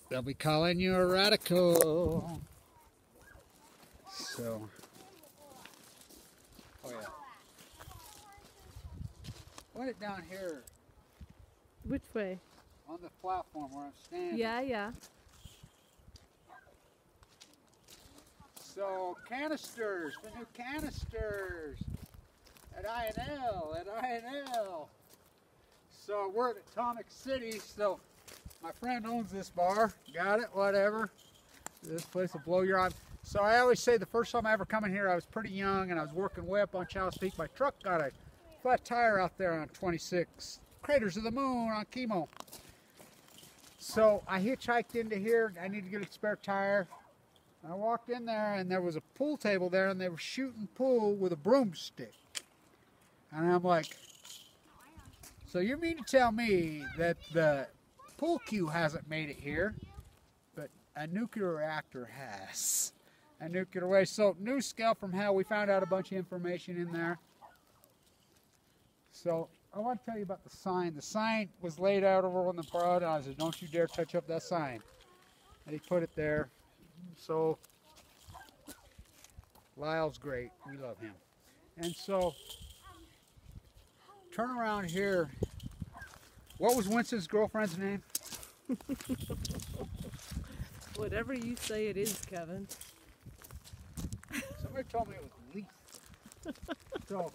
They'll be calling you a radical. So, oh yeah. Put it down here. Which way? On the platform where I'm standing. Yeah, yeah. So, canisters, the new canisters at INL. So, we're at Atomic City, so my friend owns this bar. Got it, whatever. This place will blow your eye. So, I always say the first time I ever come in here, I was pretty young and I was working way up on Child's Peak. My truck got a flat tire out there on 26. Craters of the Moon on chemo. So, I hitchhiked into here. I need to get a spare tire. I walked in there and there was a pool table there and they were shooting pool with a broomstick. And I'm like, so you mean to tell me that the pool cue hasn't made it here, but a nuclear reactor has. A nuclear waste. So NuScale from hell, we found out a bunch of information in there. So I want to tell you about the sign. The sign was laid out over on the road and I said, don't you dare touch up that sign. And he put it there. So, Lyle's great. We love him. And so, turn around here. What was Winston's girlfriend's name? Whatever you say it is, Kevin. Somebody told me it was Lisa. So,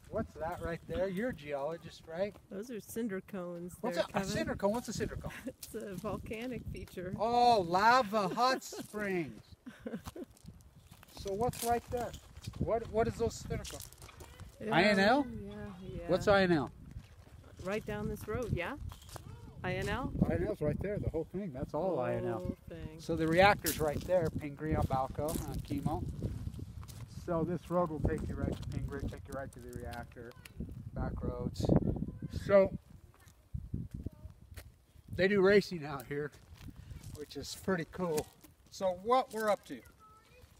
what's that right there? You're a geologist, right? Those are cinder cones. What's there, a Kevin. cinder cone? What's a cinder cone? It's a volcanic feature. Oh, lava hot springs. So what's right there? What is those cinder cones? INL? Yeah. What's INL? Right down this road, yeah? INL? INL's right there, the whole thing. That's all INL. Whole thing. So the reactor's right there, Pingree on Balco on chemo. So this road will take you right to Pingree, take you right to the reactor, back roads. So they do racing out here, which is pretty cool. So what we're up to,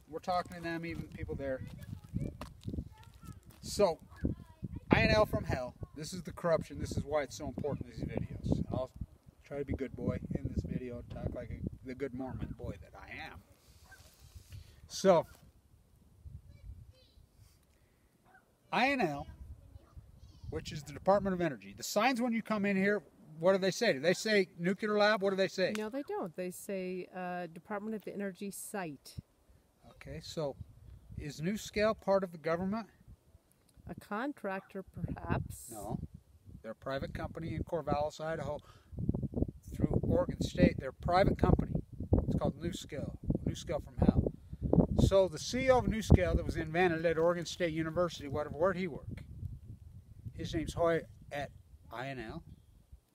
we're talking to them, even people there. So INL from hell. This is the corruption. This is why it's so important, these videos. I'll try to be a good boy in this video, talk like the good Mormon boy that I am. So INL, which is the Department of Energy. The signs when you come in here, what do they say? Do they say nuclear lab? What do they say? No, they don't. They say Department of Energy site. Okay, so is NuScale part of the government? A contractor, perhaps. No. They're a private company in Corvallis, Idaho, through Oregon State. They're a private company. It's called NuScale. NuScale from hell. So the CEO of NuScale that was invented at Oregon State University, where'd he work? His name's Hoy at INL,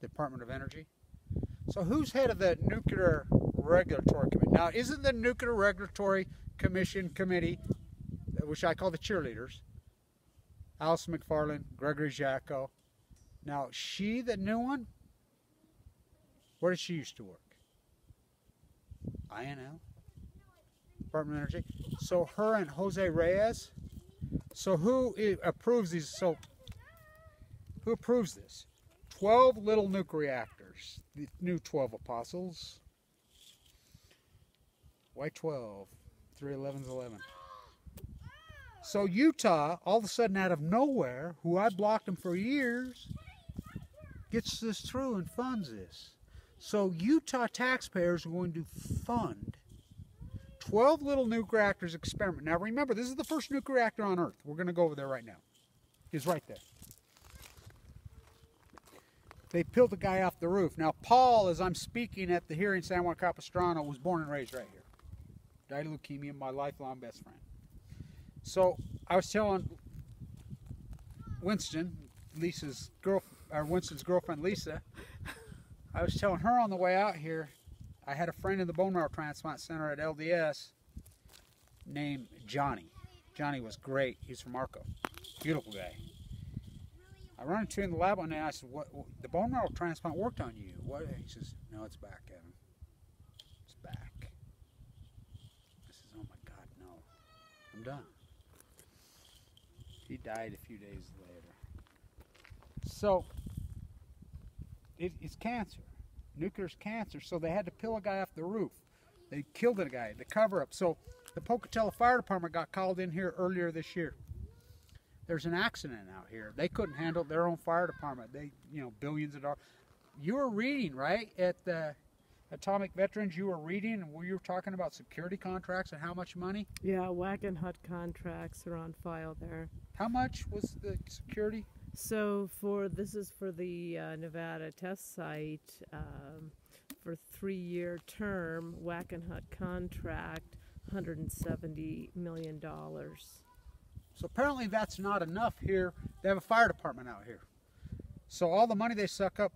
Department of Energy. So who's head of the Nuclear Regulatory Committee? Now, isn't the Nuclear Regulatory Committee, which I call the cheerleaders, Allison McFarland, Gregory Jacko. Now, she the new one? Where did she used to work? INL? Department of Energy. So her and Jose Reyes. So who approves these? So who approves this? 12 little nuke reactors. The new 12 apostles. Why 12? 3 11's 11. So Utah, all of a sudden out of nowhere, who I blocked them for years, gets this through and funds this. So Utah taxpayers are going to fund 12 little nuke reactors experiment. Now remember, this is the first nuke reactor on Earth. We're going to go over there right now. It's right there. They peeled the guy off the roof. Now Paul, as I'm speaking at the hearing in San Juan Capistrano, was born and raised right here. Died of leukemia, my lifelong best friend. So I was telling Winston, Winston's girlfriend Lisa, I was telling her on the way out here, I had a friend in the bone marrow transplant center at LDS named Johnny. Johnny was great. He's from Arco. Beautiful guy. I run into him in the lab one day and I said, what, the bone marrow transplant worked on you. What? He says, no, it's back, Kevin. It's back. I says, oh my God, no. I'm done. He died a few days later. So, it's cancer. nuclear's cancer, so they had to peel a guy off the roof. They killed a guy, the cover-up. So the Pocatello Fire Department got called in here earlier this year. There's an accident out here. They couldn't handle their own fire department. They, billions of dollars. You were reading, right, at the Atomic Veterans, you were reading, and you were talking about security contracts and how much money? Yeah, Wagon Hut contracts are on file there. How much was the security? So this is for the Nevada test site for 3-year term, Wagon Hut contract, $170 million. So apparently that's not enough here. They have a fire department out here. So all the money they suck up,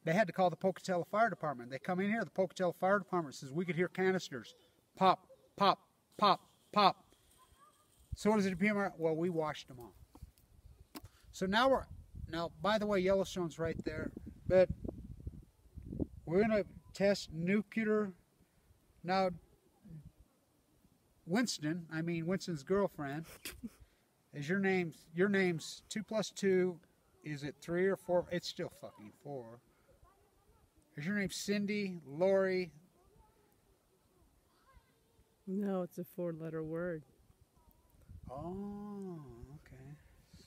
they had to call the Pocatello Fire Department. They come in here, the Pocatello Fire Department says, we could hear canisters. Pop, pop, pop, pop. So what does it appear? Well, we washed them all. So now by the way, Yellowstone's right there. But we're going to test nuclear. Now, Winston's girlfriend, is your name's 2 + 2, is it 3 or 4? It's still fucking 4. Is your name Cindy, Lori? No, it's a 4-letter word. Oh, okay.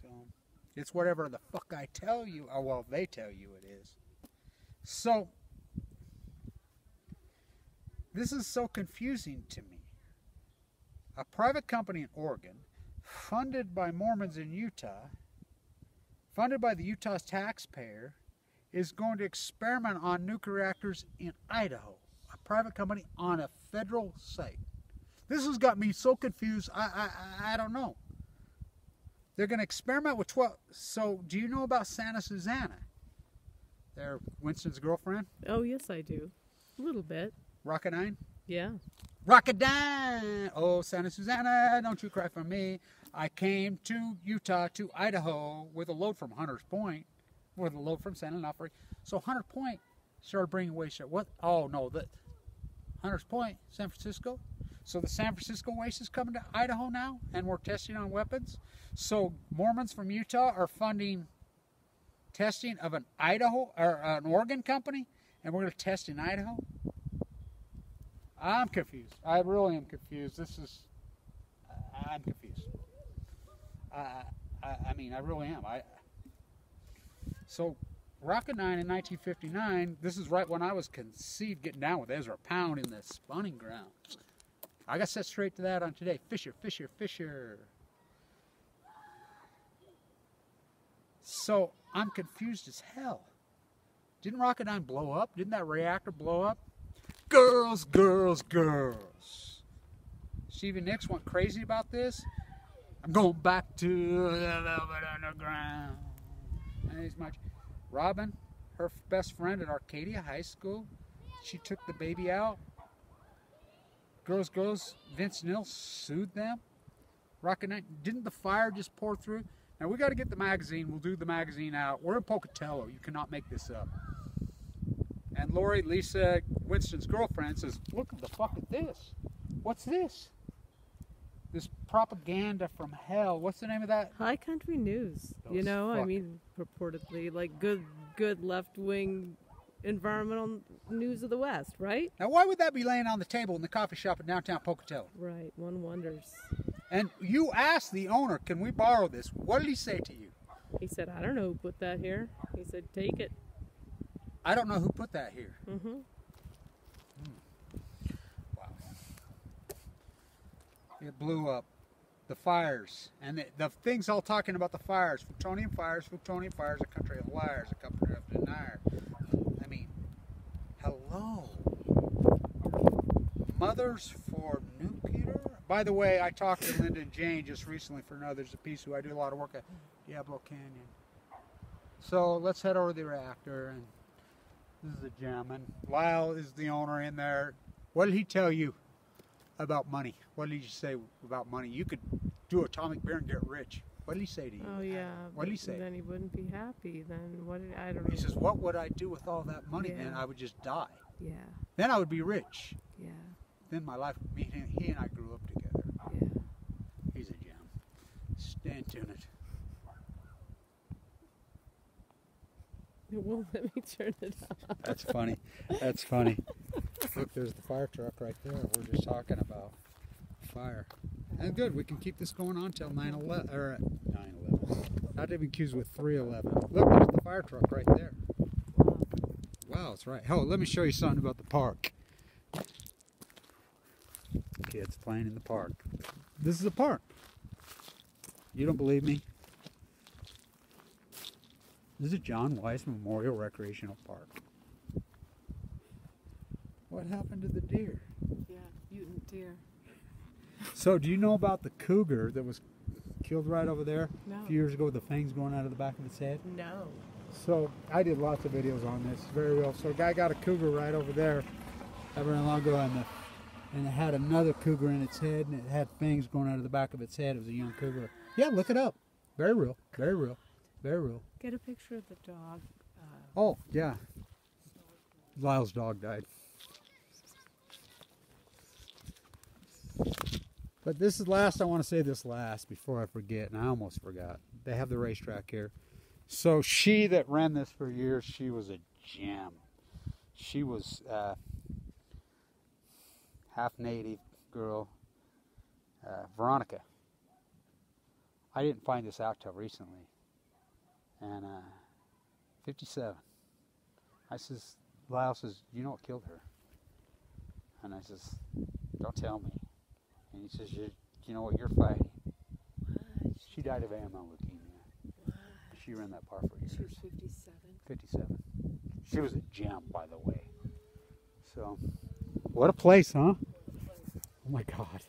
So it's whatever the fuck I tell you. Oh, well, they tell you it is. So this is so confusing to me. A private company in Oregon, funded by Mormons in Utah, funded by the Utah's taxpayer, is going to experiment on nuclear reactors in Idaho. A private company on a federal site. This has got me so confused, I don't know. They're going to experiment with 12. So, do you know about Santa Susana? They're Winston's girlfriend? Oh, yes, I do. A little bit. Rocketdyne? Yeah. Rocketdyne! Oh, Santa Susana, don't you cry for me. I came to Utah, to Idaho, with a load from Hunters Point, with a load from San Onofre. So Hunter Point started bringing waste. What? Oh, no, the Hunters Point, San Francisco. So the San Francisco waste is coming to Idaho now, and we're testing on weapons. So Mormons from Utah are funding testing of an Idaho, or an Oregon company, and we're going to test in Idaho. I'm confused. I really am confused. I'm confused. I really am. So, Rocketdyne in 1959, this is right when I was conceived, getting down with Ezra Pound in the spawning grounds. I got set straight to that on today. Fisher, Fisher, Fisher. So, I'm confused as hell. Didn't Rocketdyne blow up? Didn't that reactor blow up? Girls, girls, girls. Stevie Nicks went crazy about this. I'm going back to the velvet underground. And much. Robin, her best friend at Arcadia High School, she took the baby out. Girls, girls, Vince Neil sued them. Rocketdyne, didn't the fire just pour through? Now we got to get the magazine. We'll do the magazine out. We're in Pocatello. You cannot make this up. And Lori, Lisa, Winston's girlfriend, says, look at the fuck at this. What's this? This propaganda from hell. What's the name of that? High Country News. Purportedly, like good left-wing environmental news of the West, right? Now, why would that be laying on the table in the coffee shop in downtown Pocatello? Right, one wonders. And you asked the owner, can we borrow this? What did he say to you? He said, I don't know who put that here. He said, take it. I don't know who put that here. Mm-hmm. Wow. It blew up. The fires. And the things all talking about the fires. Plutonium fires, a country of liars, a country of deniers. I mean, hello. Mothers for Nuclear? By the way, I talked to Linda and Jane just recently for Others of Peace, who I do a lot of work at Diablo Canyon. So let's head over to the reactor, and this is a gem. And Lyle is the owner in there. What did he tell you about money? What did he say about money? You could do atomic beer and get rich. What did he say to you? Oh yeah. What did he say? Then he wouldn't be happy. Then what did I don't know. He says, "What would I do with all that money? Yeah. Then I would just die. Yeah. Then I would be rich. Yeah. Then my life. He and I grew up together. Yeah. He's a gem. Stand tuned. It won't let me turn it off. That's funny. That's funny. Look, there's the fire truck right there. We're just talking about fire. And good, we can keep this going on till 9/11, or 9/11. Not even confused with 3/11. Look, there's the fire truck right there. Wow, it's right. Oh, let me show you something about the park. Kids playing in the park. This is a park. You don't believe me? This is John Weiss Memorial Recreational Park. What happened to the deer? Yeah, mutant deer. So, do you know about the cougar that was killed right over there No. a few years ago with the fangs going out of the back of its head? No. So, I did lots of videos on this, very real. So, a guy got a cougar right over there not very long ago, and it had another cougar in its head, and it had fangs going out of the back of its head. It was a young cougar. Yeah, look it up. Very real, very real, very real. Get a picture of the dog. Oh, yeah. Lyle's dog died. But this is last. I want to say this last before I forget, and I almost forgot. They have the racetrack here. So she that ran this for years, she was a gem. She was half native girl, Veronica. I didn't find this out till recently. And 57. I says, Lyle says, you know what killed her? And I says, don't tell me. And he says, you know what you're fighting? What? She died of AML leukemia. What? She ran that park for years. She was 57. 57. She was a gem, by the way. So, what a place, huh? Oh my God.